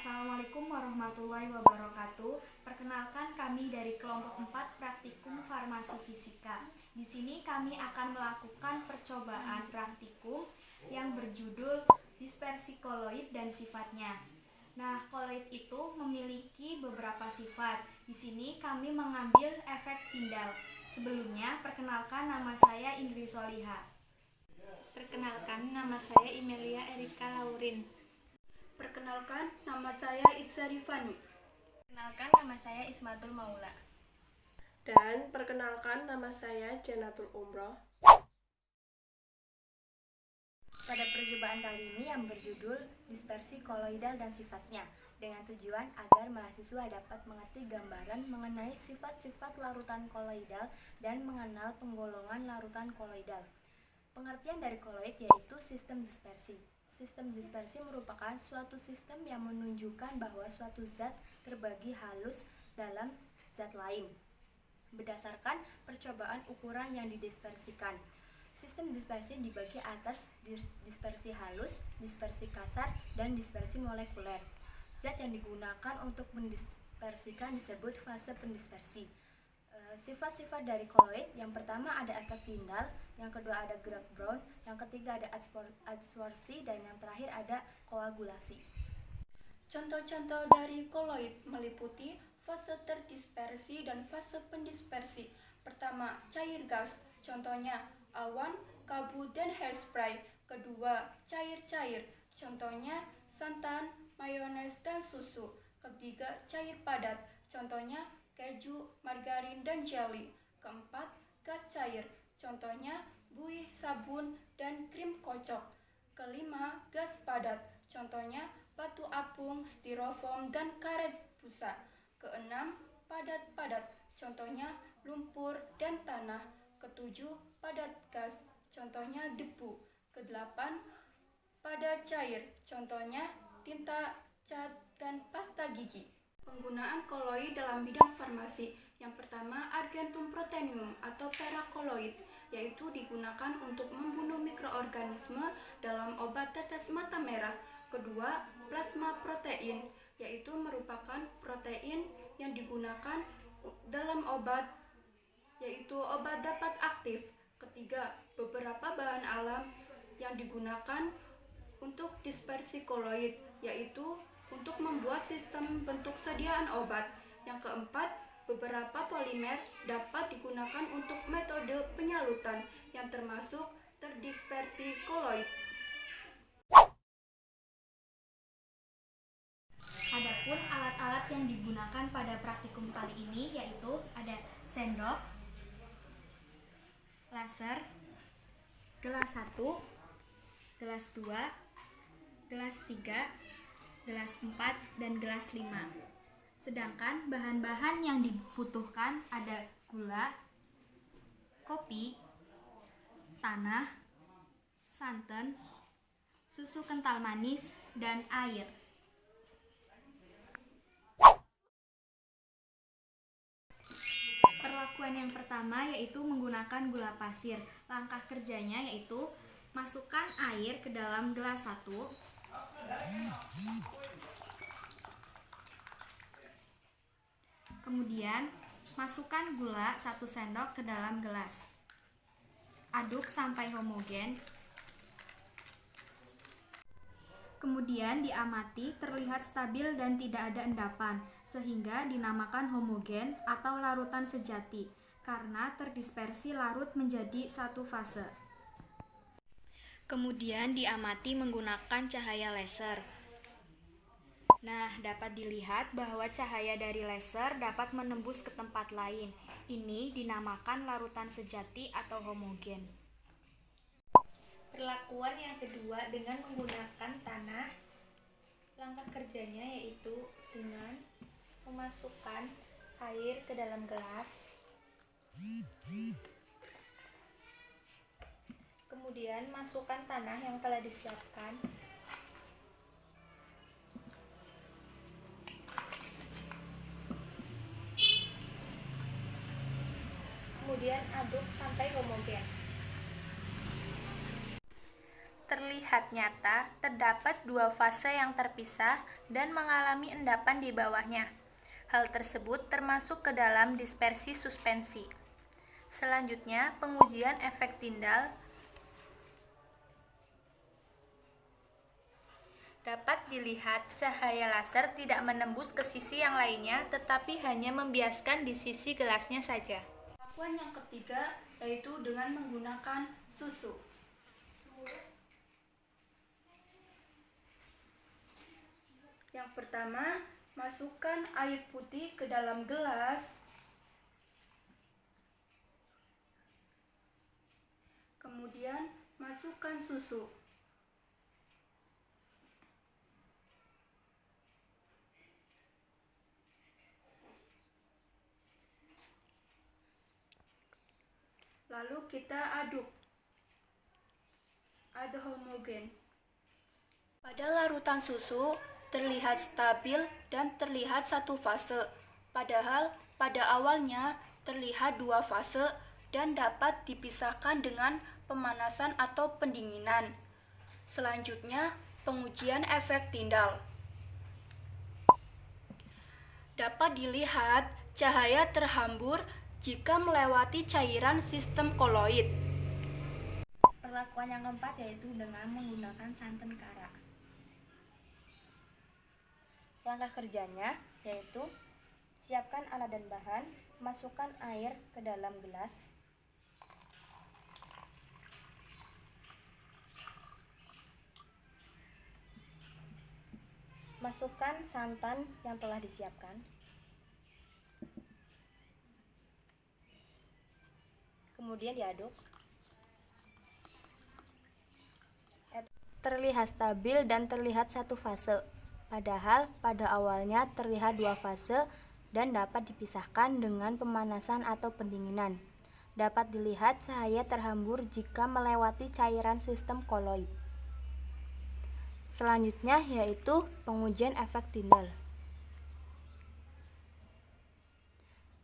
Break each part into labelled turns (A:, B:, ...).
A: Assalamualaikum warahmatullahi wabarakatuh. Perkenalkan, kami dari kelompok 4 praktikum farmasi fisika. Di sini kami akan melakukan percobaan praktikum yang berjudul dispersi koloid dan sifatnya. Nah, koloid itu memiliki beberapa sifat. Di sini kami mengambil efek Tyndall. Sebelumnya, perkenalkan, nama saya Indri Soliha.
B: Perkenalkan, nama saya Imelia Erika Laurins.
C: Perkenalkan, nama saya Itza Rifani.
B: Perkenalkan, nama saya Ismatul Maula.
D: Dan perkenalkan, nama saya Janatul Umroh.
B: Pada percobaan kali ini yang berjudul dispersi koloidal dan sifatnya, dengan tujuan agar mahasiswa dapat mengerti gambaran mengenai sifat-sifat larutan koloidal dan mengenal penggolongan larutan koloidal. Pengertian dari koloid yaitu sistem dispersi. Sistem dispersi merupakan suatu sistem yang menunjukkan bahwa suatu zat terbagi halus dalam zat lain berdasarkan percobaan ukuran yang didispersikan. Sistem dispersi dibagi atas dispersi halus, dispersi kasar, dan dispersi molekuler. Zat yang digunakan untuk mendispersikan disebut fase pendispersi. Sifat-sifat dari koloid, yang pertama ada efek Tyndall, yang kedua ada gerak Brown, yang ketiga ada adsorpsi, dan yang terakhir ada koagulasi.
C: Contoh-contoh dari koloid meliputi fase terdispersi dan fase pendispersi. Pertama, cair gas, contohnya awan, kabut, dan hairspray. Kedua, cair-cair, contohnya santan, mayones, dan susu. Ketiga, cair padat, contohnya keju, margarin, dan jelly. Keempat, gas cair, contohnya buih, sabun, dan krim kocok. Kelima, gas padat, contohnya batu apung, styrofoam, dan karet busa. Keenam, padat-padat, contohnya lumpur dan tanah. Ketujuh, padat gas, contohnya debu. Kedelapan, padat cair, contohnya tinta, cat, dan pasta gigi. Penggunaan koloid dalam bidang farmasi. Yang pertama, argentum proteinium atau perakoloid, yaitu digunakan untuk membunuh mikroorganisme dalam obat tetes mata merah. Kedua, plasma protein, yaitu merupakan protein yang digunakan dalam obat, yaitu obat dapat aktif. Ketiga, beberapa bahan alam yang digunakan untuk dispersi koloid, yaitu untuk membuat sistem bentuk sediaan obat. Yang keempat, beberapa polimer dapat digunakan untuk metode penyalutan yang termasuk terdispersi koloid.
A: Adapun alat-alat yang digunakan pada praktikum kali ini yaitu ada sendok, laser, gelas 1, gelas 2, gelas 3, gelas 4, dan gelas 5. Sedangkan bahan-bahan yang dibutuhkan ada gula, kopi, tanah, santan, susu kental manis, dan air. Perlakuan yang pertama yaitu menggunakan gula pasir. Langkah kerjanya yaitu masukkan air ke dalam gelas 1, kemudian masukkan gula 1 sendok ke dalam gelas. Aduk sampai homogen. Kemudian diamati terlihat stabil dan tidak ada endapan, sehingga dinamakan homogen atau larutan sejati, karena terdispersi larut menjadi satu fase. Kemudian diamati menggunakan cahaya laser. Nah, dapat dilihat bahwa cahaya dari laser dapat menembus ke tempat lain. Ini dinamakan larutan sejati atau homogen.
B: Perlakuan yang kedua dengan menggunakan tanah. Langkah kerjanya yaitu dengan memasukkan air ke dalam gelas, kemudian masukkan tanah yang telah disiapkan, kemudian aduk sampai homogen.
E: terlihat nyata terdapat dua fase yang terpisah dan mengalami endapan di bawahnya. Hal tersebut termasuk ke dalam dispersi suspensi. Selanjutnya, pengujian efek Tyndall dapat dilihat cahaya laser tidak menembus ke sisi yang lainnya tetapi hanya membiaskan di sisi gelasnya saja.
C: Perlakuan yang ketiga yaitu dengan menggunakan susu. Yang pertama, masukkan air putih ke dalam gelas. Kemudian, masukkan susu. Lalu kita aduk. Aduk homogen. Pada larutan susu terlihat stabil dan terlihat satu fase, padahal pada awalnya terlihat dua fase dan dapat dipisahkan dengan pemanasan atau pendinginan. Selanjutnya, pengujian efek Tyndall. Dapat dilihat cahaya terhambur jika melewati cairan sistem koloid.
B: Perlakuan yang keempat yaitu dengan menggunakan santen kara. Langkah kerjanya yaitu siapkan alat dan bahan, masukkan air ke dalam gelas, masukkan santan yang telah disiapkan, kemudian diaduk. Terlihat stabil dan terlihat satu fase, padahal pada awalnya terlihat dua fase dan dapat dipisahkan dengan pemanasan atau pendinginan. Dapat dilihat cahaya terhambur jika melewati cairan sistem koloid. Selanjutnya yaitu pengujian efek Tyndall.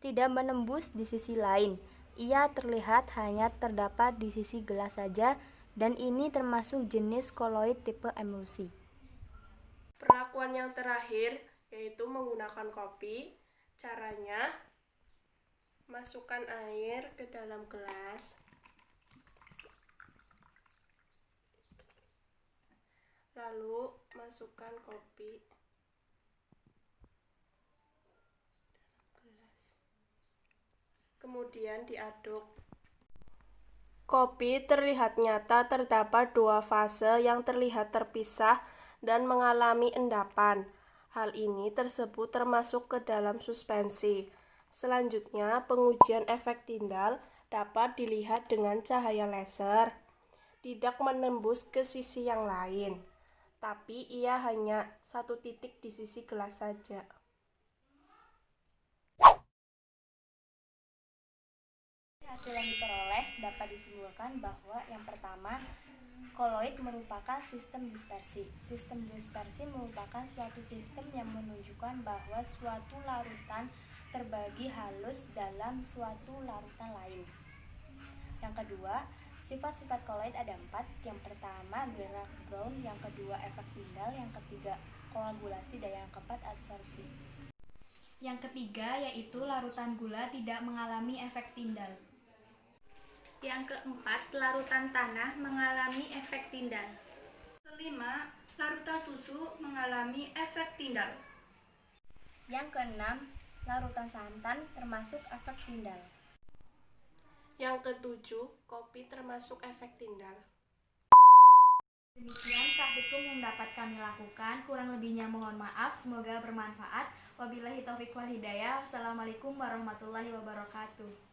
B: Tidak menembus di sisi lain, ia terlihat hanya terdapat di sisi gelas saja, dan ini termasuk jenis koloid tipe emulsi.
D: Perlakuan yang terakhir yaitu menggunakan kopi. Caranya, masukkan air ke dalam gelas, lalu masukkan kopi dalam gelas, kemudian diaduk. Kopi terlihat nyata terdapat dua fase yang terlihat terpisah dan mengalami endapan. Hal ini tersebut termasuk ke dalam suspensi. Selanjutnya, pengujian efek Tyndall dapat dilihat dengan cahaya laser. Tidak menembus ke sisi yang lain, tapi ia hanya satu titik di sisi gelas saja.
B: Hasil yang diperoleh dapat disimpulkan bahwa yang pertama, koloid merupakan sistem dispersi. Sistem dispersi merupakan suatu sistem yang menunjukkan bahwa suatu larutan terbagi halus dalam suatu larutan lain. Yang kedua, sifat-sifat koloid ada 4. Yang pertama, gerak Brown. Yang kedua, efek Tyndall. Yang ketiga, koagulasi. Dan yang keempat, absorpsi.
A: Yang ketiga yaitu larutan gula tidak mengalami efek Tyndall.
E: Yang keempat, larutan tanah mengalami efek Tyndall.
C: Kelima, larutan susu mengalami efek Tyndall.
B: Yang keenam, larutan santan termasuk efek Tyndall.
D: Yang ketujuh, kopi termasuk efek Tyndall.
A: Demikian praktikum yang dapat kami lakukan, kurang lebihnya mohon maaf, semoga bermanfaat. Wabillahi taufiq wal hidayah. Wassalamualaikum warahmatullahi wabarakatuh.